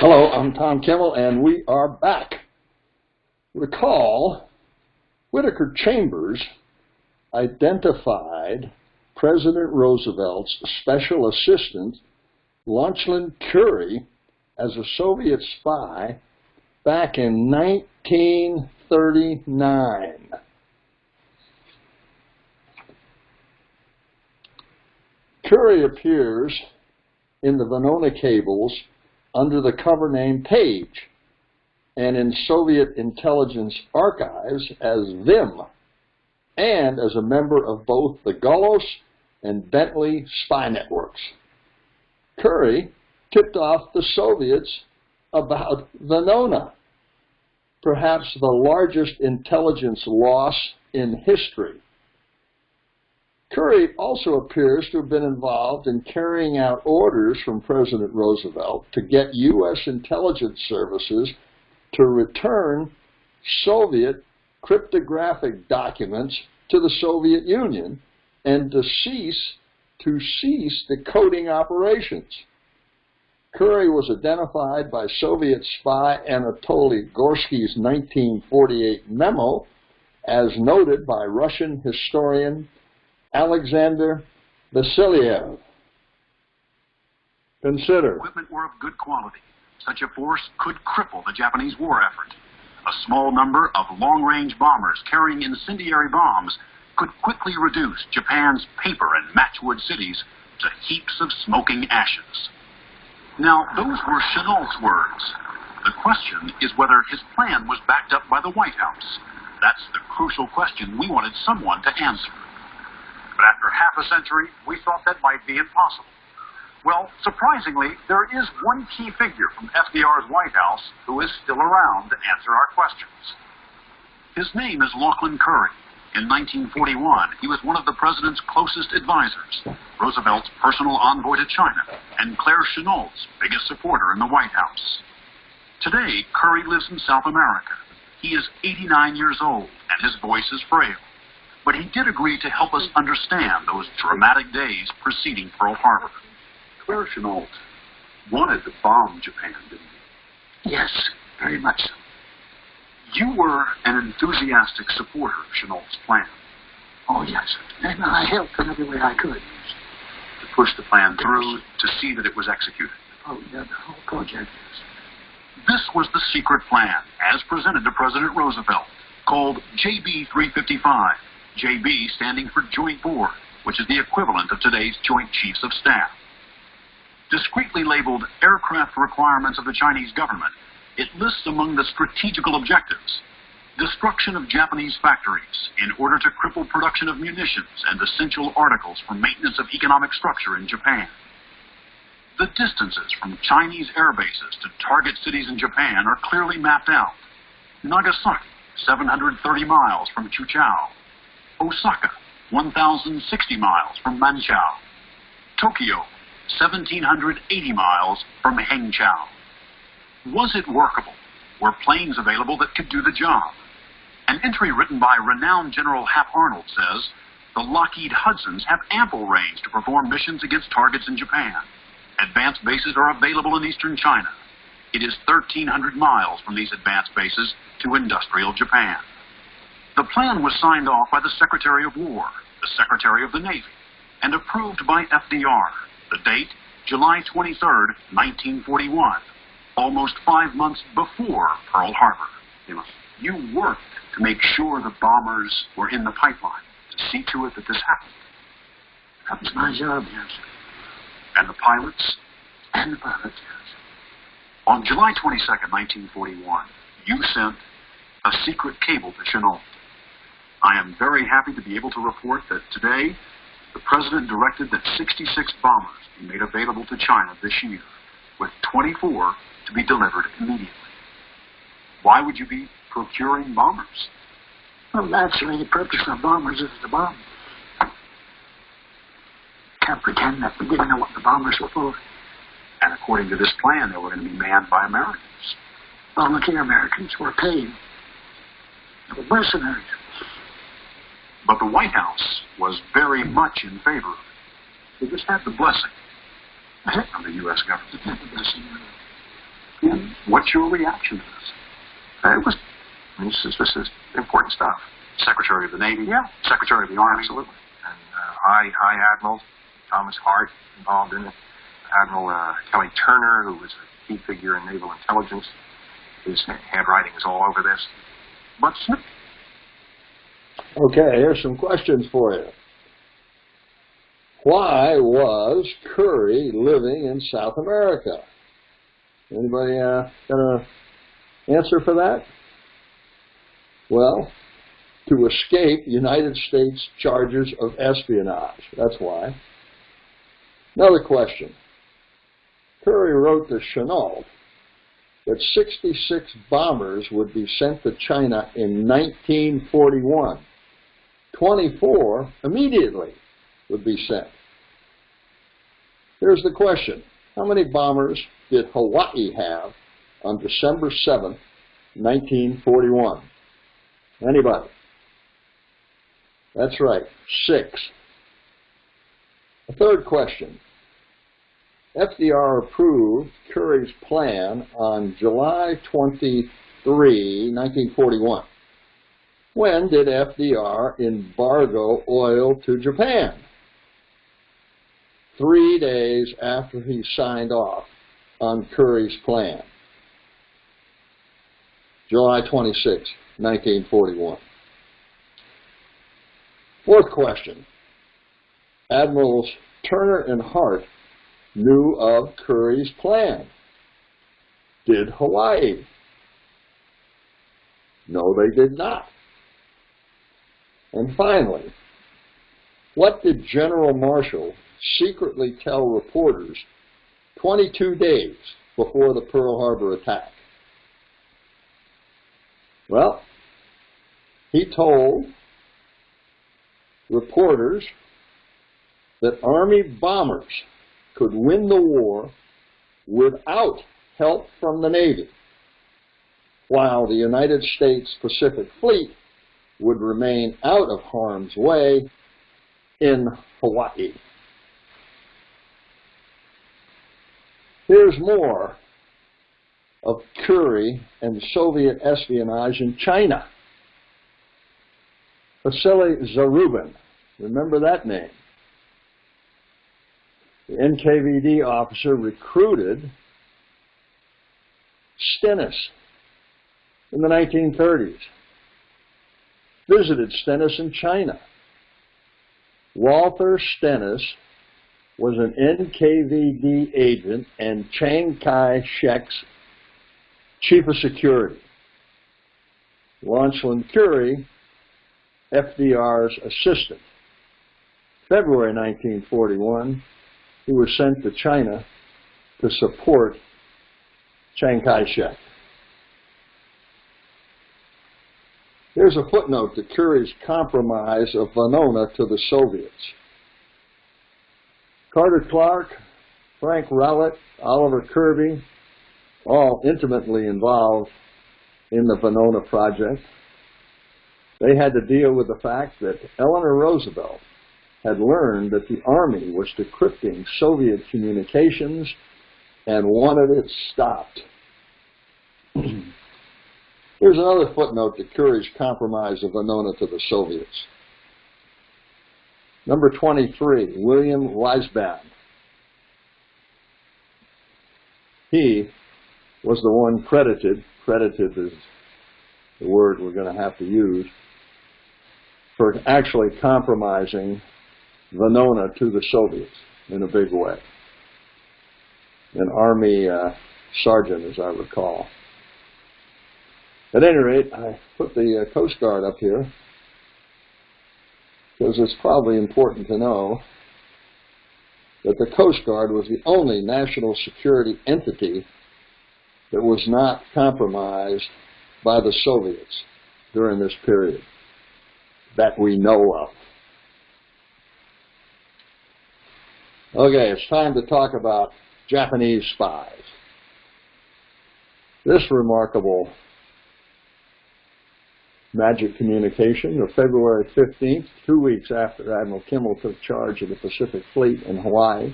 Hello, I'm Tom Kimmel, and we are back. Recall, Whittaker Chambers identified President Roosevelt's special assistant, Lauchlin Currie, as a Soviet spy back in 1939. Currie appears in the Venona cables under the cover name Page, and in Soviet intelligence archives as Vim, and as a member of both the Golos and Bentley spy networks. Currie tipped off the Soviets about Venona, perhaps the largest intelligence loss in history. Currie also appears to have been involved in carrying out orders from President Roosevelt to get U.S. intelligence services to return Soviet cryptographic documents to the Soviet Union and to cease decoding operations. Currie was identified by Soviet spy Anatoly Gorsky's 1948 memo, as noted by Russian historian Alexander Vasiliev. Consider. Equipment were of good quality. Such a force could cripple the Japanese war effort. A small number of long-range bombers carrying incendiary bombs could quickly reduce Japan's paper and matchwood cities to heaps of smoking ashes. Now, those were Chennault's words. The question is whether his plan was backed up by the White House. That's the crucial question we wanted someone to answer. But after half a century, we thought that might be impossible. Well, surprisingly, there is one key figure from FDR's White House who is still around to answer our questions. His name is Lauchlin Currie. In 1941, he was one of the president's closest advisors, Roosevelt's personal envoy to China, and Claire Chennault's biggest supporter in the White House. Today, Currie lives in South America. He is 89 years old, and his voice is frail. But he did agree to help us understand those dramatic days preceding Pearl Harbor. Claire Chennault wanted to bomb Japan, didn't you? Yes, very much so. You were an enthusiastic supporter of Chennault's plan. Oh, yes. And I helped in every way I could. To push the plan through, to see that it was executed. Oh, yeah, the whole project is. This was the secret plan, as presented to President Roosevelt, called JB 355. JB standing for Joint Board, which is the equivalent of today's Joint Chiefs of Staff. Discreetly labeled aircraft requirements of the Chinese government, it lists among the strategical objectives destruction of Japanese factories in order to cripple production of munitions and essential articles for maintenance of economic structure in Japan. The distances from Chinese air bases to target cities in Japan are clearly mapped out. Nagasaki, 730 miles from Chuchao. Osaka, 1,060 miles from Manchao. Tokyo, 1,780 miles from Hangzhou. Was it workable? Were planes available that could do the job? An entry written by renowned General Hap Arnold says, the Lockheed Hudsons have ample range to perform missions against targets in Japan. Advanced bases are available in eastern China. It is 1,300 miles from these advanced bases to industrial Japan. The plan was signed off by the Secretary of War, the Secretary of the Navy, and approved by FDR. The date, July 23, 1941, almost 5 months before Pearl Harbor. You worked to make sure the bombers were in the pipeline, to see to it that this happened. That was my job, yes. And the pilots? And the pilots, yes. On July 22, 1941, you sent a secret cable to Chennault. I am very happy to be able to report that today, the President directed that 66 bombers be made available to China this year, with 24 to be delivered immediately. Why would you be procuring bombers? Well, naturally, the purpose of bombers is to bomb. Can't pretend that we didn't know what the bombers were for. And according to this plan, they were going to be manned by Americans. Volunteer Americans were paid. They were mercenaries. But the White House was very much in favor of it. They just had the blessing of the U.S. government. And what's your reaction to this? This is important stuff. Secretary of the Navy? Yeah. Secretary of the Army? Absolutely. And High Admiral Thomas Hart involved in it. Admiral Kelly Turner, who was a key figure in naval intelligence. His handwriting is all over this. Okay, here's some questions for you. Why was Curry living in South America? Anybody got an answer for that? Well, to escape United States charges of espionage. That's why. Another question. Curry wrote to Chennault that 66 bombers would be sent to China in 1941. 24 immediately would be sent. Here's the question. How many bombers did Hawaii have on December 7th, 1941? Anybody? That's right, 6. A third question. FDR approved Curry's plan on July 23, 1941. When did FDR embargo oil to Japan? 3 days after he signed off on Curry's plan. July 26, 1941. Fourth question. Admirals Turner and Hart knew of Curry's plan. Did Hawaii? No, they did not. And finally, what did General Marshall secretly tell reporters 22 days before the Pearl Harbor attack? Well, he told reporters that Army bombers could win the war without help from the Navy, while the United States Pacific Fleet would remain out of harm's way in Hawaii. Here's more of Curry and Soviet espionage in China. Vasily Zarubin, remember that name? The NKVD officer recruited Stennis in the 1930s, visited Stennis in China. Walter Stennis was an NKVD agent and Chiang Kai-shek's chief of security. Launchlin Curry, FDR's assistant. February 1941, he was sent to China to support Chiang Kai-shek. Here's a footnote to Curry's compromise of Venona to the Soviets. Carter Clark, Frank Rowlett, Oliver Kirby, all intimately involved in the Venona project. They had to deal with the fact that Eleanor Roosevelt had learned that the Army was decrypting Soviet communications and wanted it stopped. Here's another footnote to Curry's compromise of Venona to the Soviets. Number 23, William Weisband. He was the one credited is the word we're going to have to use, for actually compromising Venona to the Soviets in a big way. An Army sergeant, as I recall. At any rate, I put the Coast Guard up here because it's probably important to know that the Coast Guard was the only national security entity that was not compromised by the Soviets during this period that we know of. Okay, it's time to talk about Japanese spies. This remarkable magic communication of February 15th, 2 weeks after Admiral Kimmel took charge of the Pacific Fleet in Hawaii,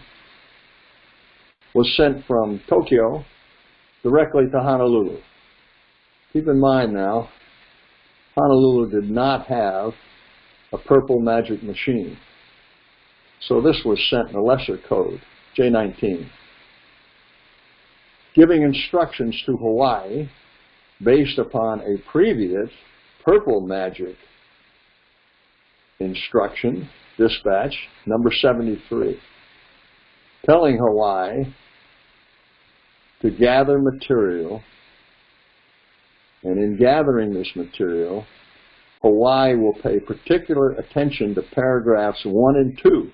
was sent from Tokyo directly to Honolulu. Keep in mind now, Honolulu did not have a purple magic machine. So this was sent in a lesser code, J19, giving instructions to Hawaii based upon a previous purple magic instruction, dispatch, number 73, telling Hawaii to gather material, and in gathering this material, Hawaii will pay particular attention to paragraphs 1 and 2.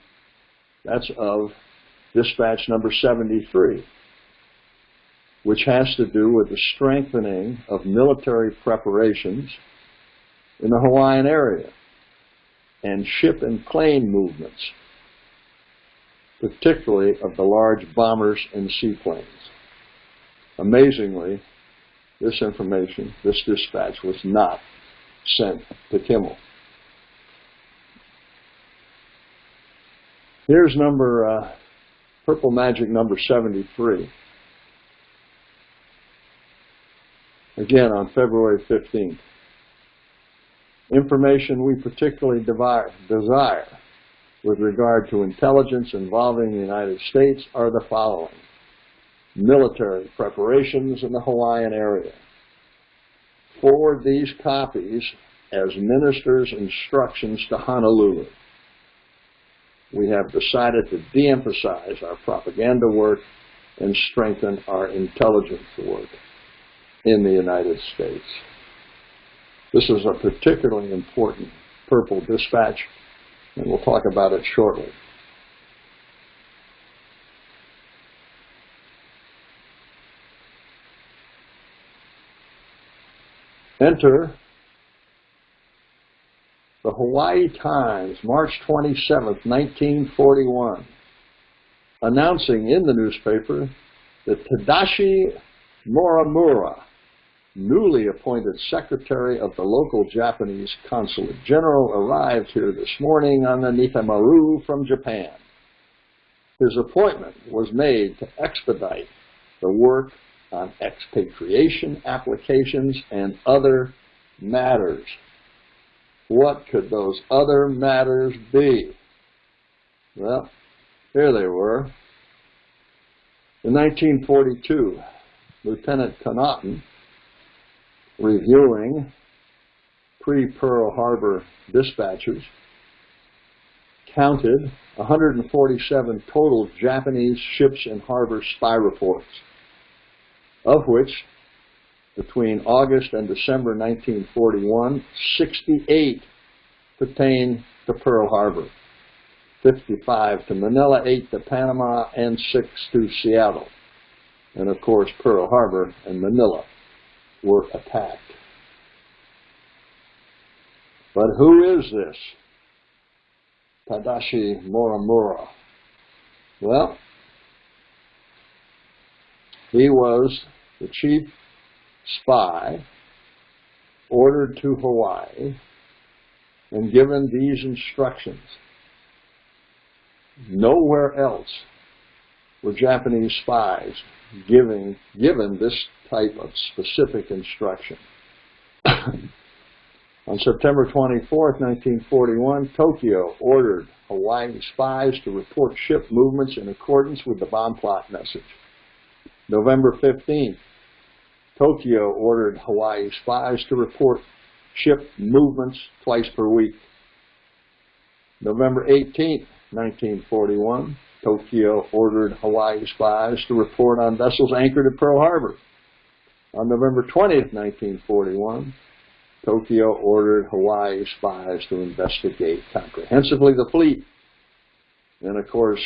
That's of dispatch number 73, which has to do with the strengthening of military preparations in the Hawaiian area and ship and plane movements, particularly of the large bombers and seaplanes. Amazingly, this information, this dispatch, was not sent to Kimmel. Here's Purple Magic number 73. Again, on February 15th. Information we particularly desire with regard to intelligence involving the United States are the following. Military preparations in the Hawaiian area. Forward these copies as minister's instructions to Honolulu. We have decided to de-emphasize our propaganda work and strengthen our intelligence work in the United States. This is a particularly important purple dispatch, and we'll talk about it shortly. Enter the Hawaii Times, March 27th, 1941, announcing in the newspaper that Tadashi Morimura, newly appointed secretary of the local Japanese consulate general, arrived here this morning on the Nitamaru from Japan. His appointment was made to expedite the work on expatriation applications and other matters. What could those other matters be? Well, here they were. In 1942, Lieutenant Connaughton, reviewing pre-Pearl Harbor dispatches, counted 147 total Japanese ships in harbor spy reports, of which, between August and December 1941, 68 pertain to Pearl Harbor, 55 to Manila, 8 to Panama, and 6 to Seattle. And of course, Pearl Harbor and Manila were attacked. But who is this Tadashi Morimura? Well, he was the chief spy ordered to Hawaii and given these instructions. Nowhere else were Japanese spies given this type of specific instruction. On September 24th, 1941, Tokyo ordered Hawaii spies to report ship movements in accordance with the bomb plot message. November 15th, Tokyo ordered Hawaii spies to report ship movements twice per week. November 18th, 1941, Tokyo ordered Hawaii spies to report on vessels anchored at Pearl Harbor. On November 20th, 1941, Tokyo ordered Hawaii spies to investigate comprehensively the fleet. And of course,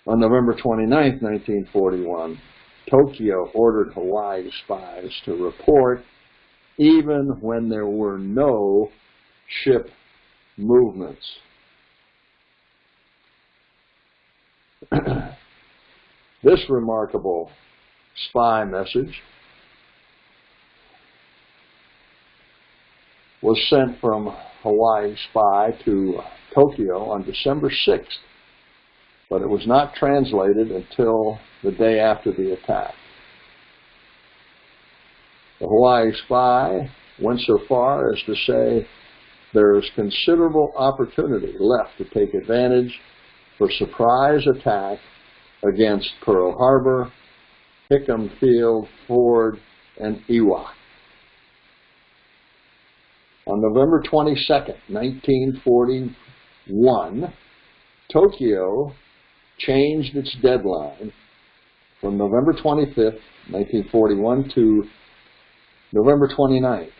on November 29th, 1941, Tokyo ordered Hawaii spies to report even when there were no ship movements. This remarkable spy message was sent from Hawaii spy to Tokyo on December 6th, but it was not translated until the day after the attack. The Hawaii spy went so far as to say there is considerable opportunity left to take advantage for surprise attack against Pearl Harbor, Hickam Field, Ford, and Iwo. On November 22nd, 1941, Tokyo changed its deadline from November 25th, 1941 to November 29th,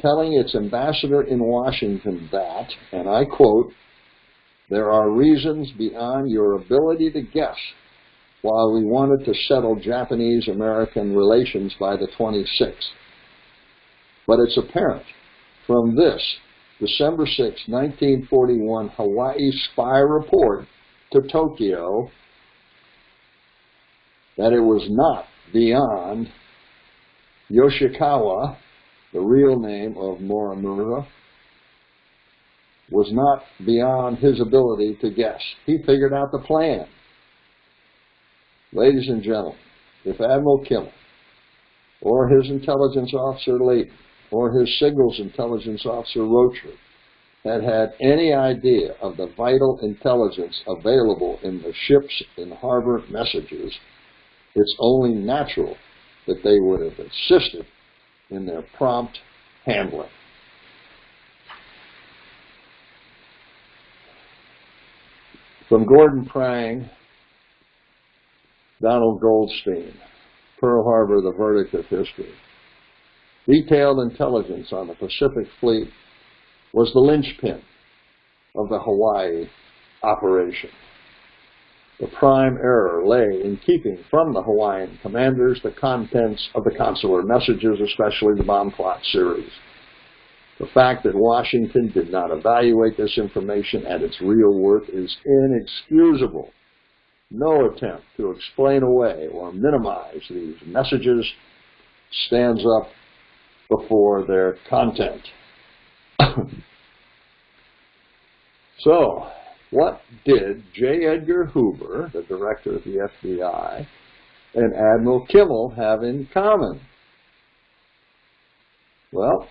telling its ambassador in Washington that, and I quote, "There are reasons beyond your ability to guess why we wanted to settle Japanese-American relations by the 26th. But it's apparent from this December 6, 1941 Hawaii spy report to Tokyo that it was not beyond Yoshikawa, the real name of Morimura, was not beyond his ability to guess. He figured out the plan." Ladies and gentlemen, if Admiral Kimmel or his intelligence officer Layton or his signals intelligence officer Rocher had had any idea of the vital intelligence available in the ships and harbor messages, it's only natural that they would have assisted in their prompt handling. From Gordon Prang, Donald Goldstein, Pearl Harbor, the Verdict of History. Detailed intelligence on the Pacific Fleet was the linchpin of the Hawaii operation. The prime error lay in keeping from the Hawaiian commanders the contents of the consular messages, especially the bomb plot series. The fact that Washington did not evaluate this information at its real worth is inexcusable. No attempt to explain away or minimize these messages stands up before their content. So, what did J. Edgar Hoover, the director of the FBI, and Admiral Kimmel have in common? Well,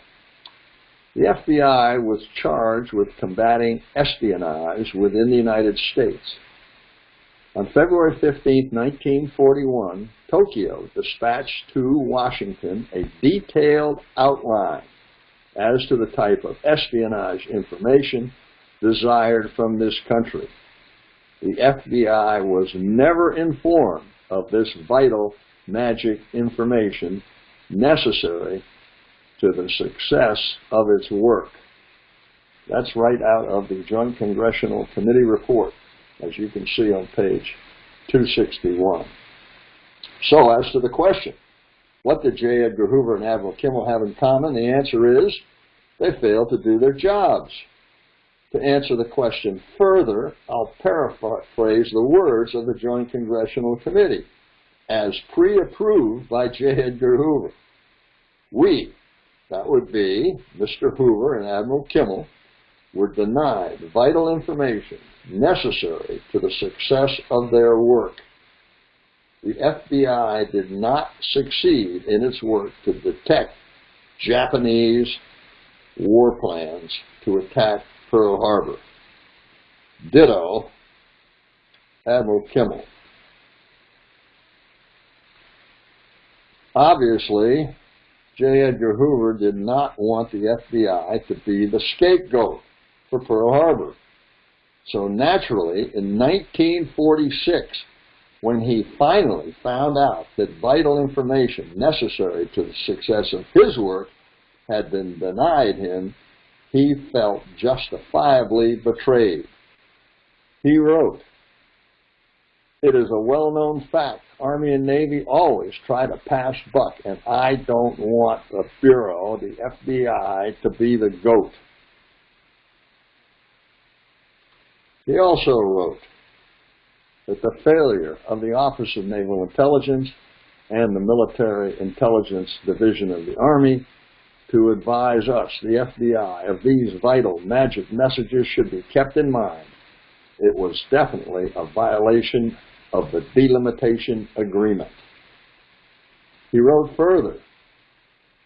the FBI was charged with combating espionage within the United States. On February 15, 1941, Tokyo dispatched to Washington a detailed outline as to the type of espionage information desired from this country. The FBI was never informed of this vital magic information necessary to the success of its work. That's right out of the Joint Congressional Committee report, as you can see on page 261. So, as to the question, what did J. Edgar Hoover and Admiral Kimmel have in common? The answer is, they failed to do their jobs. To answer the question further, I'll paraphrase the words of the Joint Congressional Committee, as pre-approved by J. Edgar Hoover. We, that would be Mr. Hoover and Admiral Kimmel, were denied vital information necessary to the success of their work. The FBI did not succeed in its work to detect Japanese war plans to attack Pearl Harbor. Ditto, Admiral Kimmel. Obviously, J. Edgar Hoover did not want the FBI to be the scapegoat for Pearl Harbor. So naturally, in 1946, when he finally found out that vital information necessary to the success of his work had been denied him, he felt justifiably betrayed. He wrote, "It is a well-known fact, Army and Navy always try to pass buck, and I don't want the Bureau, the FBI, to be the goat." He also wrote that the failure of the Office of Naval Intelligence and the Military Intelligence Division of the Army to advise us, the FBI, of these vital magic messages should be kept in mind. It was definitely a violation of the delimitation agreement. He wrote further,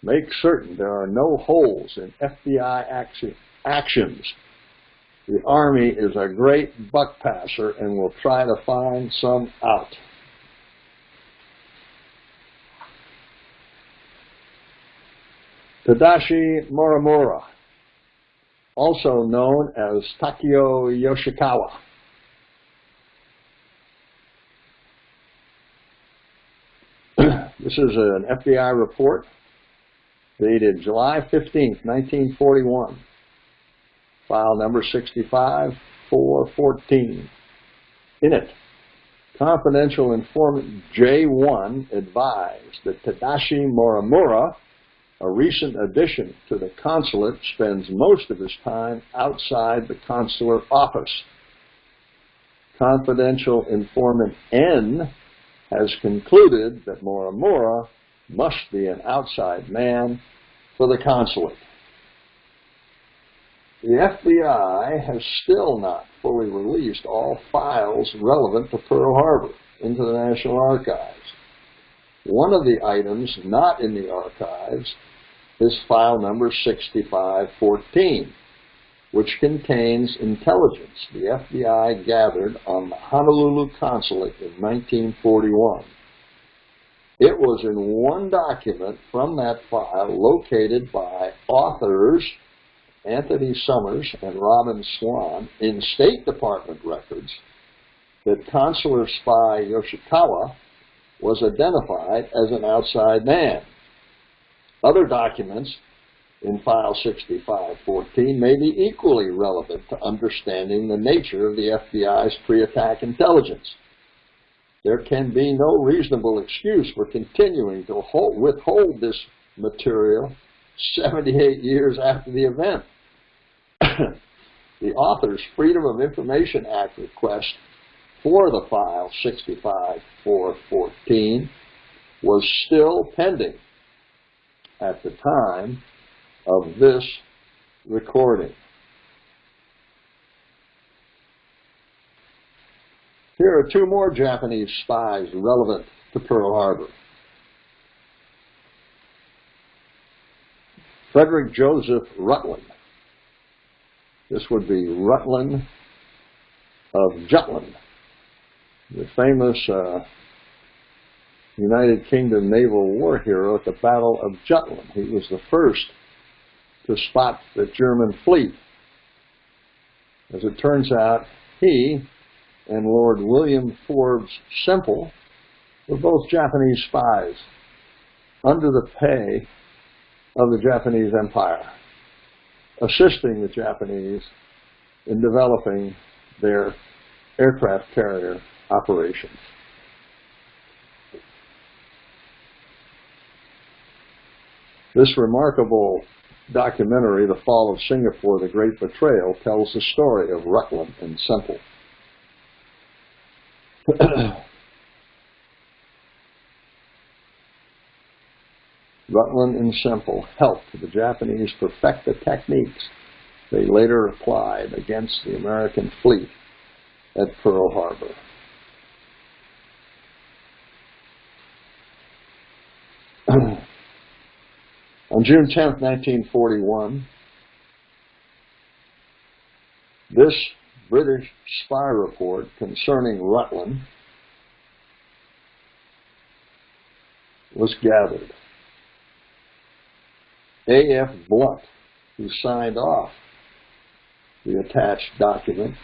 make certain there are no holes in FBI actions. The Army is a great buck passer and will try to find some out. Tadashi Morimura, also known as Takeo Yoshikawa. This is an FBI report dated July 15, 1941, file number 65414. In it, confidential informant J1 advised that Tadashi Morimura, a recent addition to the consulate, spends most of his time outside the consular office. Confidential informant N has concluded that Morimura must be an outside man for the consulate. The FBI has still not fully released all files relevant to Pearl Harbor into the National Archives. One of the items not in the archives is file number 6514, which contains intelligence the FBI gathered on the Honolulu consulate in 1941. It was in one document from that file located by authors Anthony Summers and Robin Swan in State Department records that consular spy Yoshikawa was identified as an outside man. Other documents in file 6514 may be equally relevant to understanding the nature of the FBI's pre-attack intelligence. There can be no reasonable excuse for continuing to withhold this material 78 years after the event. The author's Freedom of Information Act request for the file 65414 was still pending at the time of this recording. Here are two more Japanese spies relevant to Pearl Harbor. Frederick Joseph Rutland. This would be Rutland of Jutland, the famous United Kingdom naval war hero at the Battle of Jutland. He was the first to spot the German fleet. As it turns out, he and Lord William Forbes Semple were both Japanese spies under the pay of the Japanese Empire, assisting the Japanese in developing their aircraft carrier operations. This remarkable documentary, The Fall of Singapore, The Great Betrayal, tells the story of Rutland and Semple. Rutland and Semple helped the Japanese perfect the techniques they later applied against the American fleet at Pearl Harbor. On June 10, 1941, this British spy report concerning Rutland was gathered. A.F. Blunt, who signed off the attached document,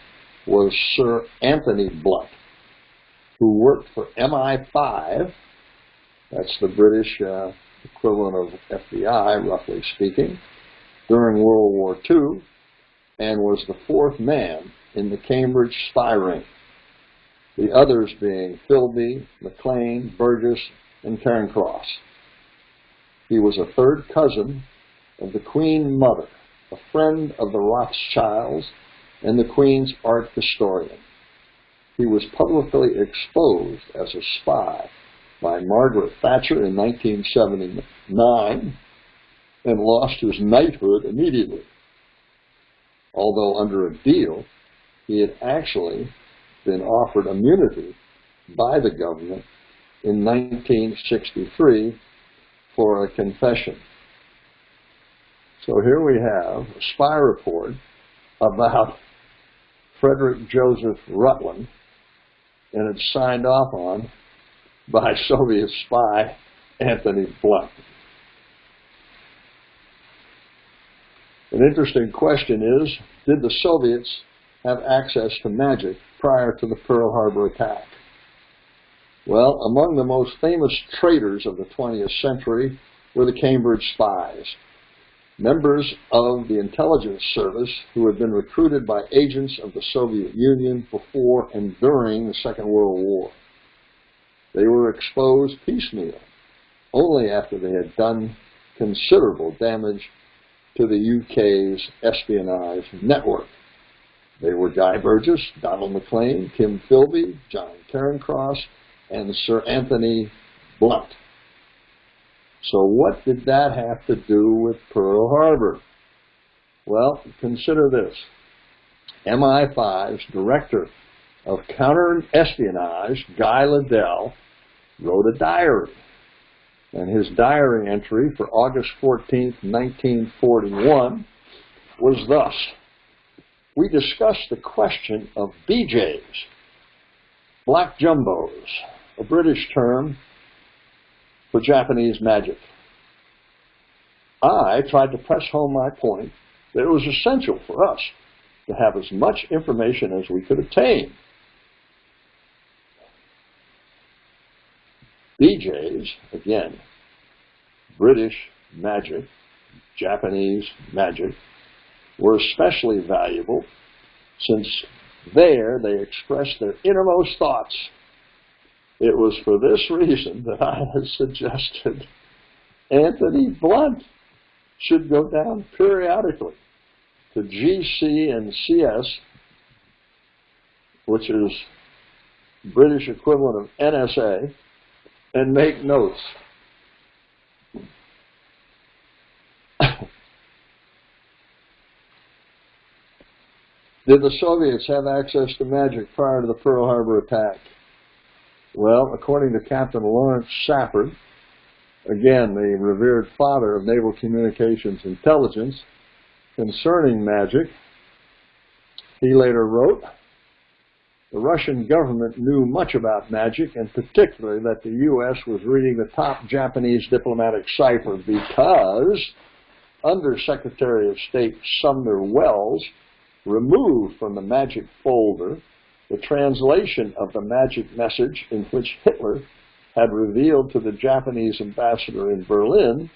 was Sir Anthony Blunt, who worked for MI5, that's the British equivalent of FBI, roughly speaking, during World War II, and was the fourth man in the Cambridge spy ring, the others being Philby, McLean, Burgess, and Cairncross. He was a third cousin of the Queen Mother, a friend of the Rothschilds, and the Queen's art historian. He was publicly exposed as a spy by Margaret Thatcher in 1979 and lost his knighthood immediately. Although under a deal, he had actually been offered immunity by the government in 1963 for a confession So here we have a spy report about Frederick Joseph Rutland, and it's signed off on by Soviet spy Anthony Blunt. An interesting question is, did the Soviets have access to magic prior to the Pearl Harbor attack? Well, among the most famous traitors of the 20th century were the Cambridge Spies, members of the intelligence service who had been recruited by agents of the Soviet Union before and during the Second World War. They were exposed piecemeal, only after they had done considerable damage to the UK's espionage network. They were Guy Burgess, Donald Maclean, Kim Philby, John Cairncross, and Sir Anthony Blunt. So what did that have to do with Pearl Harbor? Well, consider this. MI5's director of counter-espionage, Guy Liddell, wrote a diary. And his diary entry for August 14, 1941 was thus: we discussed the question of BJs, black jumbos, a British term for Japanese magic. I tried to press home my point that it was essential for us to have as much information as we could obtain. BJs, again, British magic, Japanese magic, were especially valuable since there they expressed their innermost thoughts. It was for this reason that I had suggested Anthony Blunt should go down periodically to GC and CS, which is British equivalent of NSA, and make notes. Did the Soviets have access to magic prior to the Pearl Harbor attack? Well, according to Captain Lawrence Safford, again, the revered father of naval communications intelligence, concerning magic, he later wrote, the Russian government knew much about magic, and particularly that the U.S. was reading the top Japanese diplomatic cipher because Under-Secretary of State Sumner Welles removed from the magic folder the translation of the magic message in which Hitler had revealed to the Japanese ambassador in Berlin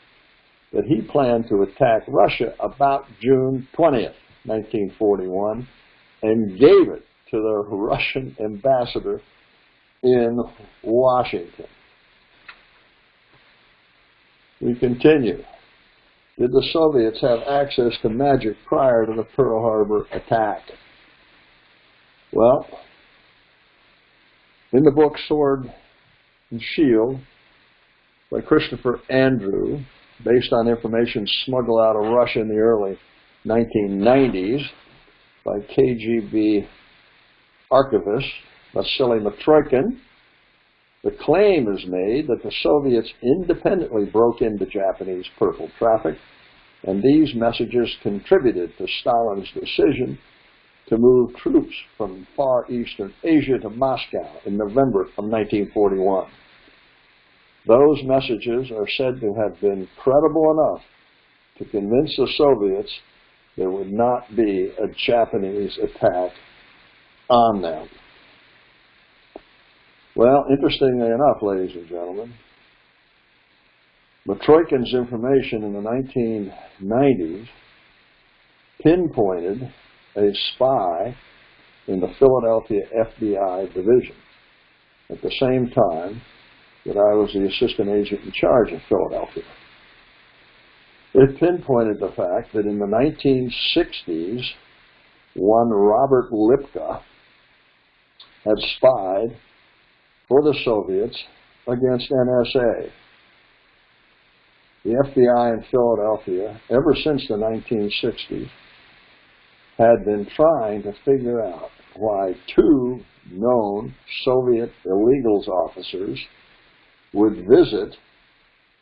that he planned to attack Russia about June 20th, 1941, and gave it to the Russian ambassador in Washington. We continue. Did the Soviets have access to magic prior to the Pearl Harbor attack? Well, in the book Sword and Shield by Christopher Andrew, based on information smuggled out of Russia in the early 1990s by KGB archivist Vasily Matroikin, the claim is made that the Soviets independently broke into Japanese purple traffic, and these messages contributed to Stalin's decision to move troops from Far Eastern Asia to Moscow in November of 1941. Those messages are said to have been credible enough to convince the Soviets there would not be a Japanese attack on them. Well, interestingly enough, ladies and gentlemen, Matroikin's information in the 1990s pinpointed a spy in the Philadelphia FBI division at the same time that I was the assistant agent in charge of Philadelphia. It pinpointed the fact that in the 1960s, one Robert Lipka had spied for the Soviets against NSA. The FBI in Philadelphia, ever since the 1960s, had been trying to figure out why two known Soviet illegals officers would visit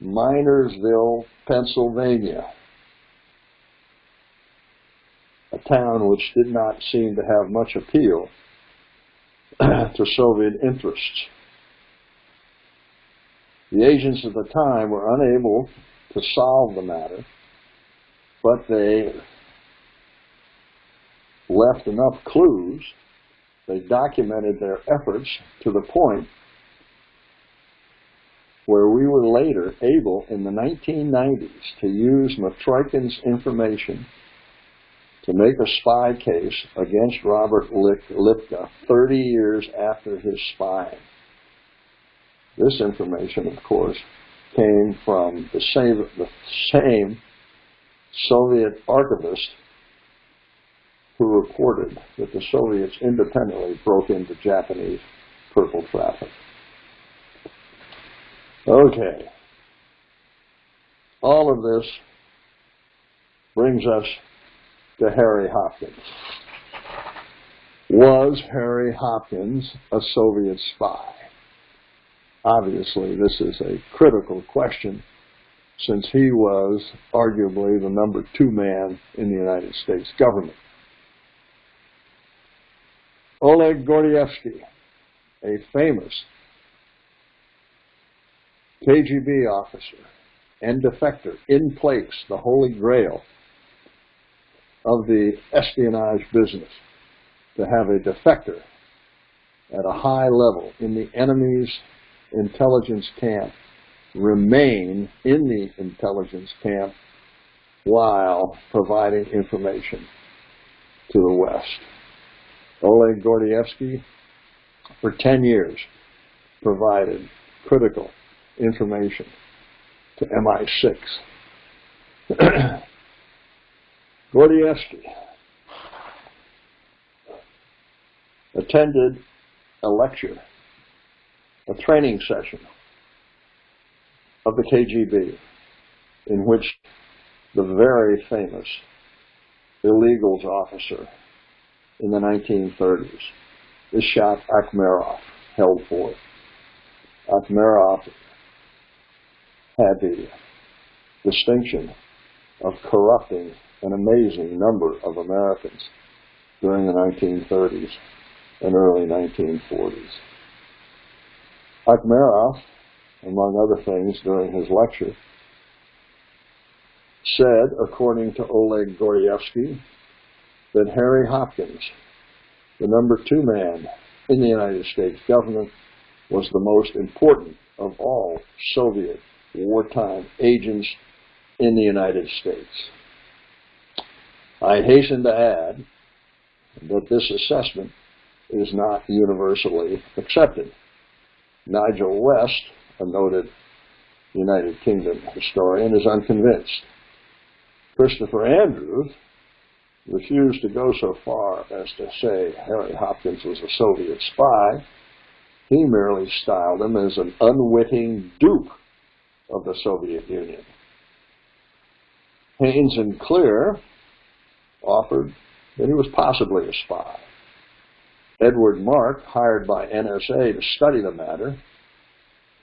Minersville, Pennsylvania. a town which did not seem to have much appeal to Soviet interests. The agents at the time were unable to solve the matter, but they left enough clues. They documented their efforts to the point where we were later able, in the 1990s, to use Matroikin's information to make a spy case against Robert Lipka 30 years after his spying. This information, of course, came from the same Soviet archivist who reported that the Soviets independently broke into Japanese purple traffic. Okay. All of this brings us to Harry Hopkins. Was Harry Hopkins a Soviet spy? Obviously, this is a critical question, since he was arguably the number 2 man in the United States government. Oleg Gordievsky, a famous KGB officer and defector, in place, the holy grail of the espionage business, to have a defector at a high level in the enemy's intelligence camp remain in the intelligence camp while providing information to the West. Oleg Gordievsky, for 10 years, provided critical information to MI6. Gordievsky attended a lecture, a training session of the KGB, in which the very famous illegals officer in the 1930s, Ishak Akhmerov, held forth. Akhmerov had the distinction of corrupting an amazing number of Americans during the 1930s and early 1940s. Akhmerov, among other things during his lecture, said, according to Oleg Gordievsky, that Harry Hopkins, the number 2 man in the United States government, was the most important of all Soviet wartime agents in the United States. I hasten to add that this assessment is not universally accepted. Nigel West, a noted United Kingdom historian, is unconvinced. Christopher Andrews refused to go so far as to say Harry Hopkins was a Soviet spy. He merely styled him as an unwitting dupe of the Soviet Union. Haynes and Clear offered that he was possibly a spy. Edward Mark, hired by NSA to study the matter,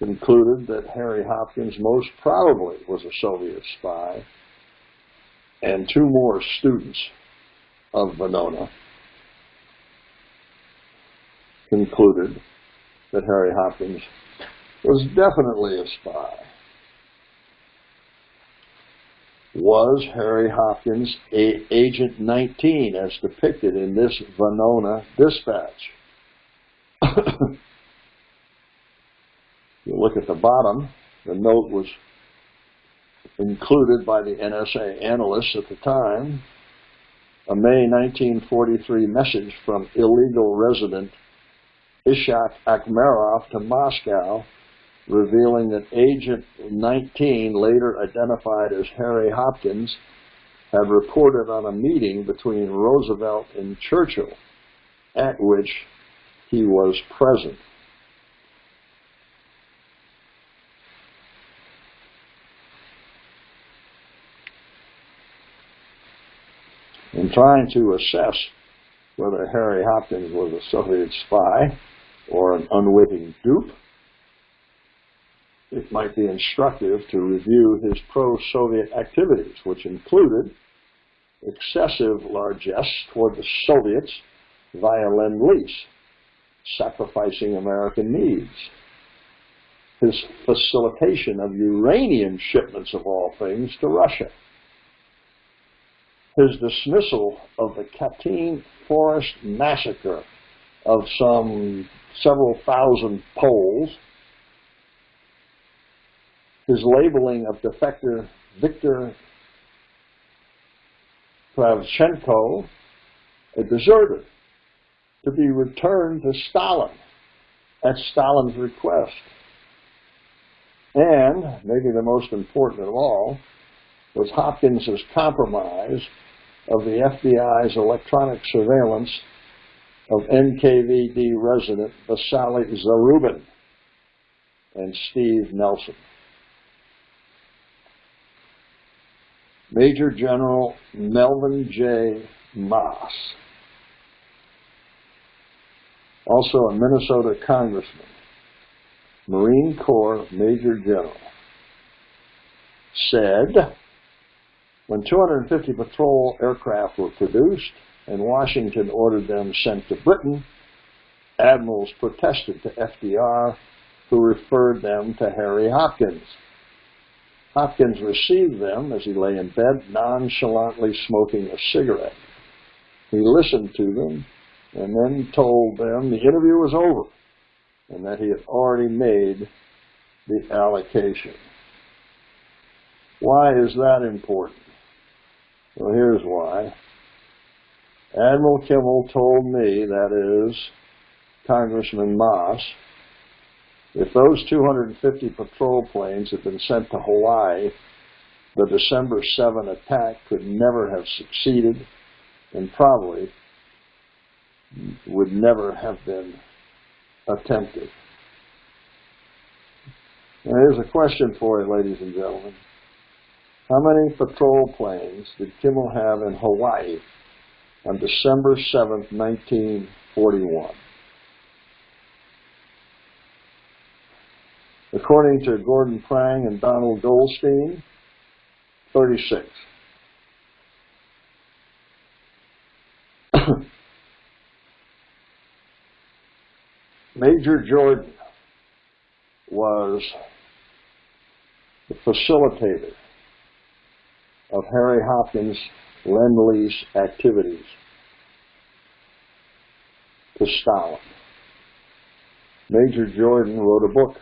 concluded that Harry Hopkins most probably was a Soviet spy, and 2 more students of Venona concluded that Harry Hopkins was definitely a spy. Was Harry Hopkins Agent 19 as depicted in this Venona dispatch? You look at the bottom, the note was included by the NSA analysts at the time, a May 1943 message from illegal resident Ishak Akhmerov to Moscow, revealing that Agent 19, later identified as Harry Hopkins, had reported on a meeting between Roosevelt and Churchill, at which he was present. In trying to assess whether Harry Hopkins was a Soviet spy or an unwitting dupe, it might be instructive to review his pro-Soviet activities, which included excessive largesse toward the Soviets via Lend-Lease, sacrificing American needs. His facilitation of uranium shipments, of all things, to Russia. His dismissal of the Katyn forest massacre of some several thousand Poles. His labeling of defector Viktor Kravchenko a deserter to be returned to Stalin at Stalin's request. And, maybe the most important of all, was Hopkins's compromise of the FBI's electronic surveillance of NKVD resident Vasily Zarubin and Steve Nelson. Major General Melvin J. Moss, also a Minnesota congressman, Marine Corps Major General, said, when 250 patrol aircraft were produced and Washington ordered them sent to Britain, admirals protested to FDR, who referred them to Harry Hopkins. Hopkins received them as he lay in bed, nonchalantly smoking a cigarette. He listened to them and then told them the interview was over and that he had already made the allocation. Why is that important? Well, here's why. Admiral Kimmel told me, that is, Congressman Moss, if those 250 patrol planes had been sent to Hawaii, the December 7 attack could never have succeeded and probably would never have been attempted. Now, here's a question for you, ladies and gentlemen. How many patrol planes did Kimmel have in Hawaii on December 7th, 1941? According to Gordon Prang and Donald Goldstein, 36. Major Jordan was the facilitator of Harry Hopkins' Lend-Lease activities to Stalin. Major Jordan wrote a book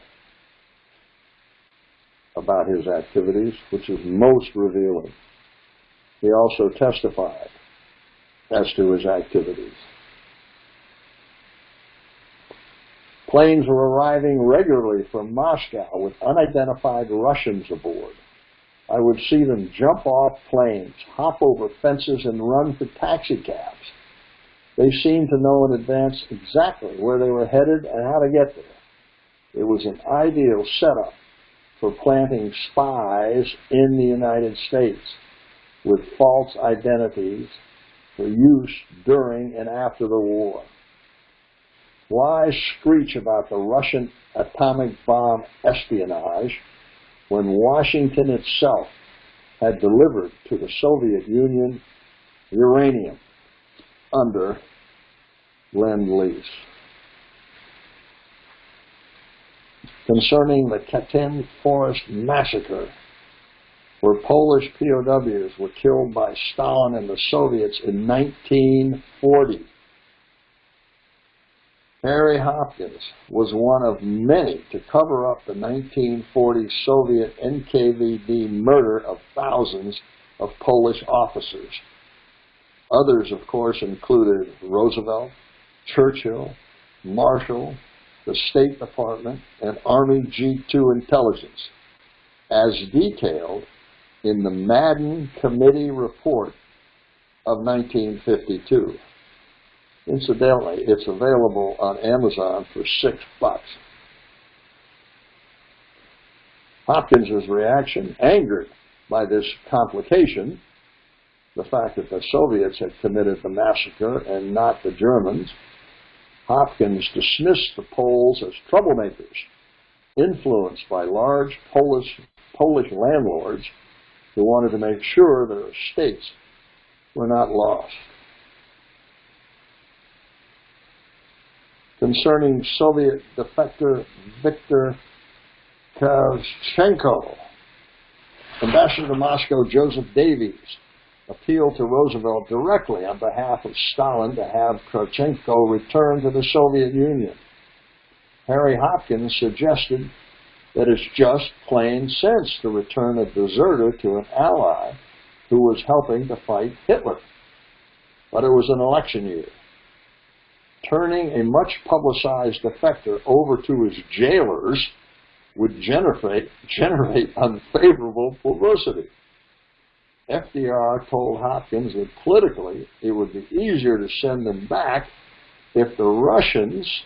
about his activities, which is most revealing. He also testified as to his activities. Planes were arriving regularly from Moscow with unidentified Russians aboard. I would see them jump off planes, hop over fences, and run for taxi cabs. They seemed to know in advance exactly where they were headed and how to get there. It was an ideal setup for planting spies in the United States with false identities for use during and after the war. Why screech about the Russian atomic bomb espionage when Washington itself had delivered to the Soviet Union uranium under Lend-Lease? Concerning the Katyn forest massacre, where Polish POWs were killed by Stalin and the Soviets in 1940. Harry Hopkins was one of many to cover up the 1940 Soviet NKVD murder of thousands of Polish officers. Others, of course, included Roosevelt, Churchill, Marshall, the State Department, and Army G2 intelligence, as detailed in the Madden Committee report of 1952. Incidentally, it's available on Amazon for $6. Hopkins's reaction, angered by this complication, the fact that the Soviets had committed the massacre and not the Germans, Hopkins dismissed the Poles as troublemakers, influenced by large Polish landlords who wanted to make sure their estates were not lost. Concerning Soviet defector Viktor Kravchenko, Ambassador to Moscow Joseph Davies appealed to Roosevelt directly on behalf of Stalin to have Kravchenko return to the Soviet Union. Harry Hopkins suggested that it's just plain sense to return a deserter to an ally who was helping to fight Hitler. But it was an election year. Turning a much-publicized defector over to his jailers would generate unfavorable publicity. FDR told Hopkins that politically it would be easier to send them back if the Russians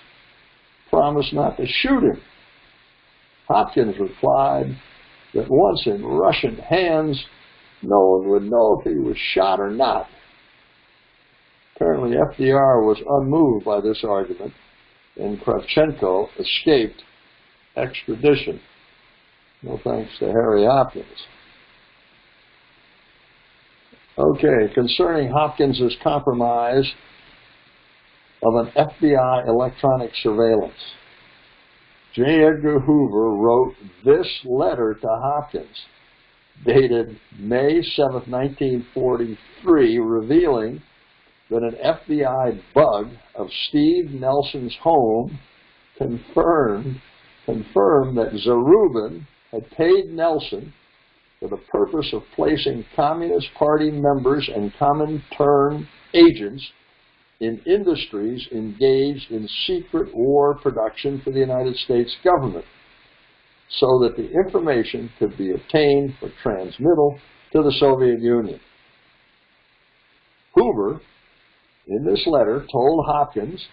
promised not to shoot him. Hopkins replied that once in Russian hands, no one would know if he was shot or not. Apparently FDR was unmoved by this argument, and Kravchenko escaped extradition. No thanks to Harry Hopkins. Okay, concerning Hopkins' compromise of an FBI electronic surveillance, J. Edgar Hoover wrote this letter to Hopkins, dated May 7, 1943, revealing that an FBI bug of Steve Nelson's home confirmed that Zarubin had paid Nelson for the purpose of placing Communist Party members and Comintern agents in industries engaged in secret war production for the United States government, so that the information could be obtained for transmittal to the Soviet Union. Hoover, in this letter, told Hopkins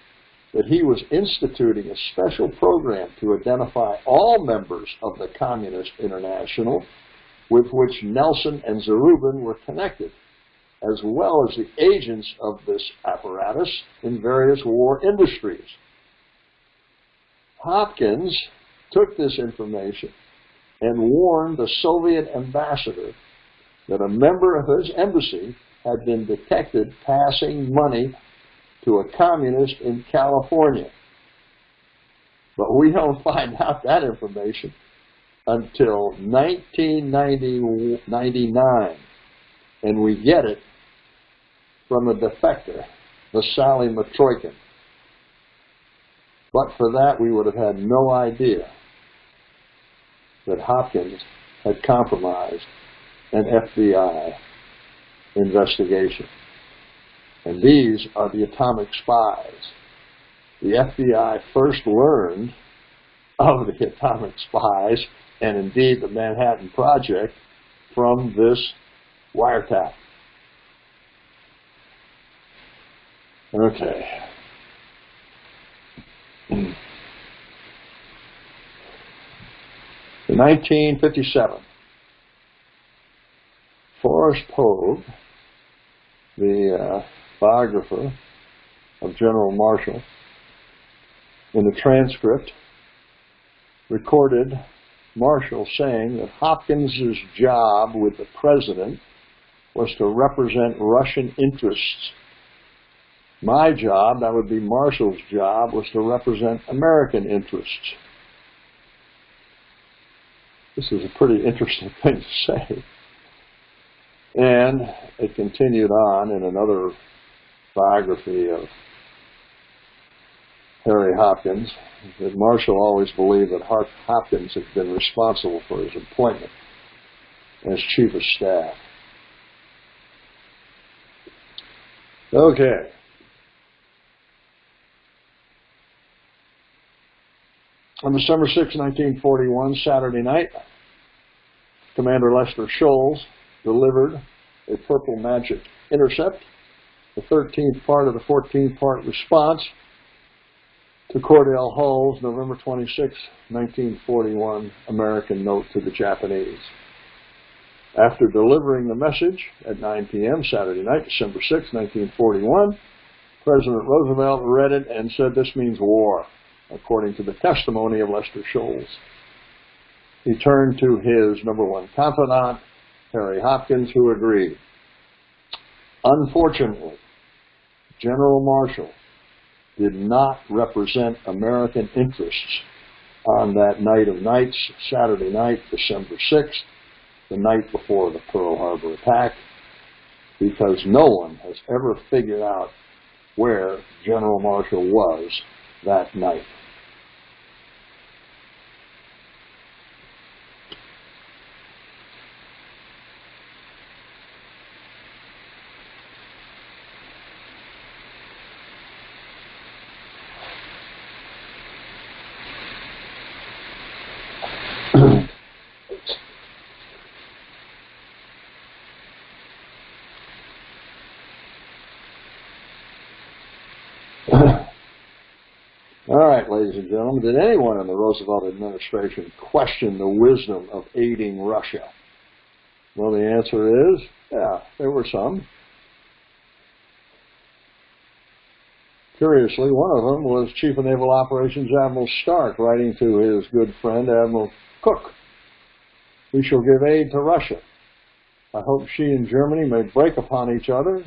that he was instituting a special program to identify all members of the Communist International with which Nelson and Zarubin were connected, as well as the agents of this apparatus in various war industries. Hopkins took this information and warned the Soviet ambassador that a member of his embassy had been detected passing money to a communist in California. But we don't find out that information until 1999, and we get it from a defector, Vasily Matroikin. But for that, we would have had no idea that Hopkins had compromised an FBI investigation. And these are the atomic spies. The FBI first learned of the atomic spies, and indeed the Manhattan Project, from this wiretap. Okay. In 1957, Forrest Pogue, the biographer of General Marshall, in the transcript recorded Marshall saying that Hopkins' job with the president was to represent Russian interests. My job, that would be Marshall's job, was to represent American interests. This is a pretty interesting thing to say. And it continued on in another biography of Harry Hopkins, that Marshall always believed that Hopkins had been responsible for his appointment as chief of staff. Okay. On December 6, 1941, Saturday night, Commander Lester Sholes delivered a Purple Magic intercept, the 13th part of the 14-part response to Cordell Hull's November 26, 1941 American note to the Japanese. After delivering the message at 9 p.m. Saturday night, December 6, 1941, President Roosevelt read it and said, "This means war," according to the testimony of Lester Sholes. He turned to his number one confidant, Harry Hopkins, who agreed. Unfortunately, General Marshall did not represent American interests on that night of nights, Saturday night, December 6th, the night before the Pearl Harbor attack, because no one has ever figured out where General Marshall was that night. All right, ladies and gentlemen, did anyone in the Roosevelt administration question the wisdom of aiding Russia? Well, the answer is, yeah, there were some. Curiously, one of them was Chief of Naval Operations Admiral Stark, writing to his good friend Admiral Cook, "We shall give aid to Russia. I hope she and Germany may break upon each other.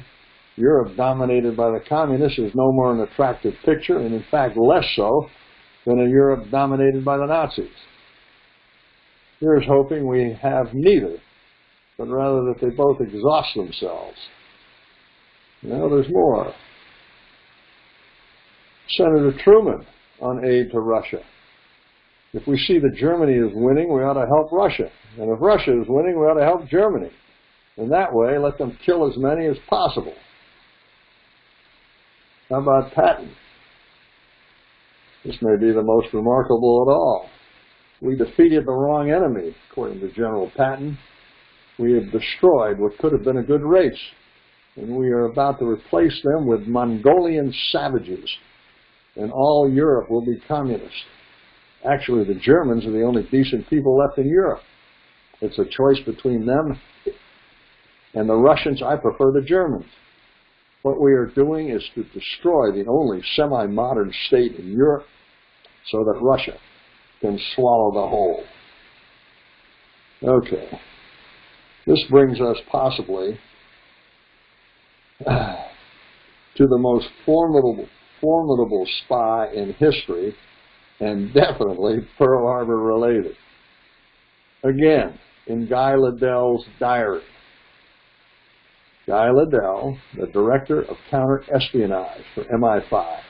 Europe dominated by the communists is no more an attractive picture, and in fact less so than a Europe dominated by the Nazis. Here's hoping we have neither, but rather that they both exhaust themselves." Now there's more. Senator Truman on aid to Russia. "If we see that Germany is winning, we ought to help Russia. And if Russia is winning, we ought to help Germany. In that way, let them kill as many as possible." How about Patton? This may be the most remarkable of all. "We defeated the wrong enemy," according to General Patton. "We have destroyed what could have been a good race, and we are about to replace them with Mongolian savages, and all Europe will be communist. Actually, the Germans are the only decent people left in Europe. It's a choice between them and the Russians. I prefer the Germans. What we are doing is to destroy the only semi-modern state in Europe so that Russia can swallow the whole." Okay. This brings us possibly to the most formidable spy in history, and definitely Pearl Harbor related. Again, in Guy Liddell's diary. Guy Liddell, the director of counter-espionage for MI5.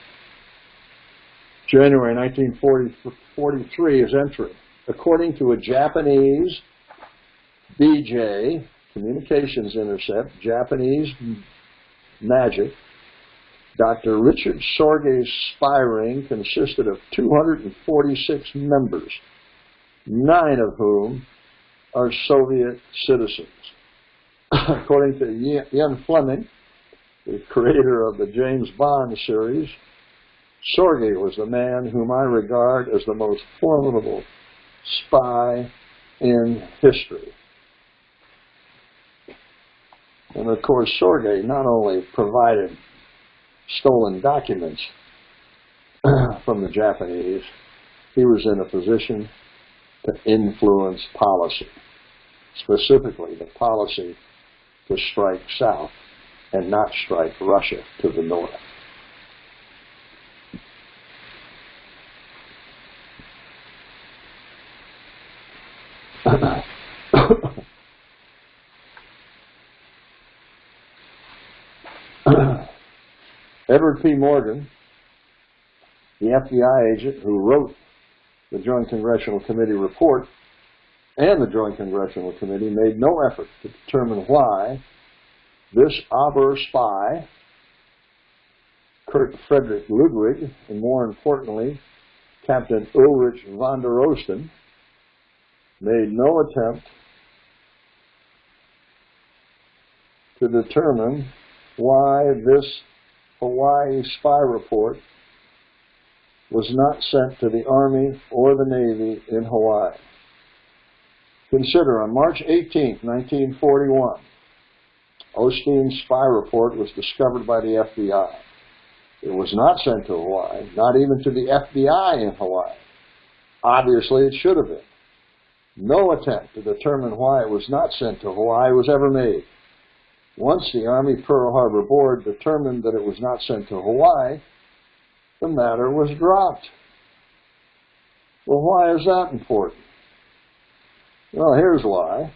January 1943 is entry. According to a Japanese BJ, communications intercept, Japanese magic, Dr. Richard Sorge's spy ring consisted of 246 members, 9 of whom are Soviet citizens. According to Ian Fleming, the creator of the James Bond series, Sorge was the man whom I regard as the most formidable spy in history. And of course, Sorge not only provided stolen documents from the Japanese, he was in a position to influence policy, specifically the policy to strike south and not strike Russia to the north. Edward P. Morgan, the FBI agent who wrote the Joint Congressional Committee report, and the Joint Congressional Committee made no effort to determine why this Aber spy, Kurt Frederick Ludwig, and more importantly, Captain Ulrich von der Osten, made no attempt to determine why this Hawaii spy report was not sent to the Army or the Navy in Hawaii. Consider, on March 18, 1941, Osteen's spy report was discovered by the FBI. It was not sent to Hawaii, not even to the FBI in Hawaii. Obviously, it should have been. No attempt to determine why it was not sent to Hawaii was ever made. Once the Army Pearl Harbor Board determined that it was not sent to Hawaii, the matter was dropped. Well, why is that important? Well, here's why.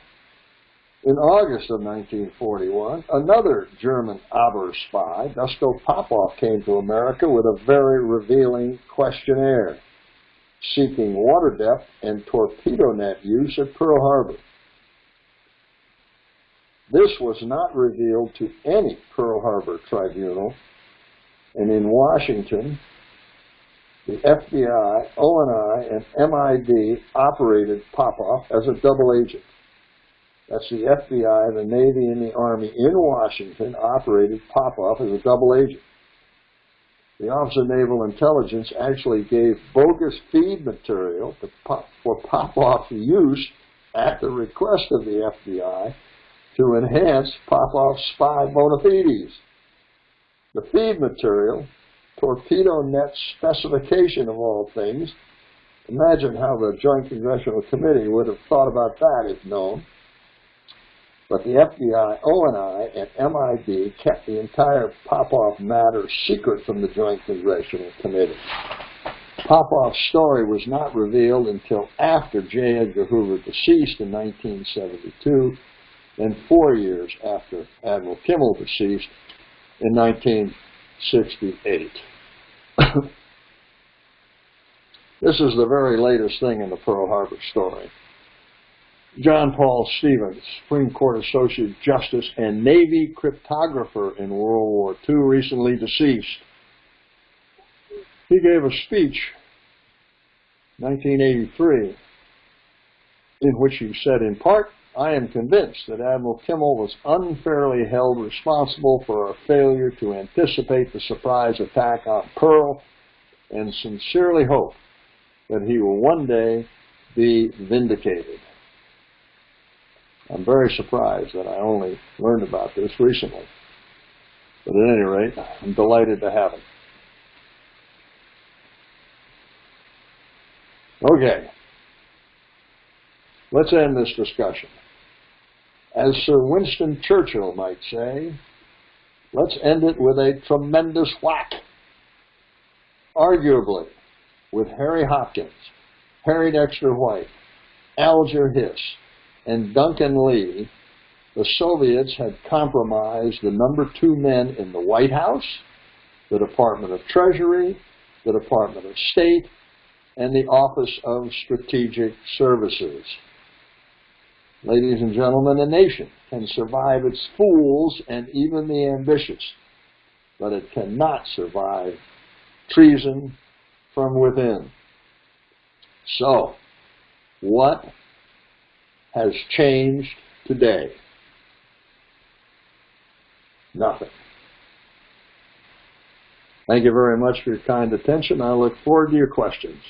In August of 1941, another German Aber spy, Dusko Popov, came to America with a very revealing questionnaire seeking water depth and torpedo net use at Pearl Harbor. This was not revealed to any Pearl Harbor tribunal, and in Washington, the FBI, O&I, and MID operated Popov as a double agent. That's the FBI, the Navy, and the Army in Washington operated Popov as a double agent. The Office of Naval Intelligence actually gave bogus feed material for Popov's use at the request of the FBI to enhance Popov's spy bona fides. The feed material, torpedo net specification of all things, imagine how the Joint Congressional Committee would have thought about that if known. But the FBI, O&I, and MID kept the entire Popov matter secret from the Joint Congressional Committee. Popov's story was not revealed until after J. Edgar Hoover deceased in 1972 and 4 years after Admiral Kimmel deceased in 1968. This is the very latest thing in the Pearl Harbor story. John Paul Stevens, Supreme Court Associate Justice and Navy cryptographer in World War II, recently deceased. He gave a speech in 1983 in which he said, in part, I am convinced that Admiral Kimmel was unfairly held responsible for our failure to anticipate the surprise attack on Pearl and sincerely hope that he will one day be vindicated. I'm very surprised that I only learned about this recently. But at any rate, I'm delighted to have it. Okay. Let's end this discussion. As Sir Winston Churchill might say, let's end it with a tremendous whack. Arguably, with Harry Hopkins, Harry Dexter White, Alger Hiss, and Duncan Lee, the Soviets had compromised the number 2 men in the White House, the Department of Treasury, the Department of State, and the Office of Strategic Services. Ladies and gentlemen, a nation can survive its fools and even the ambitious, but it cannot survive treason from within. So, what has changed today? Nothing. Thank you very much for your kind attention. I look forward to your questions.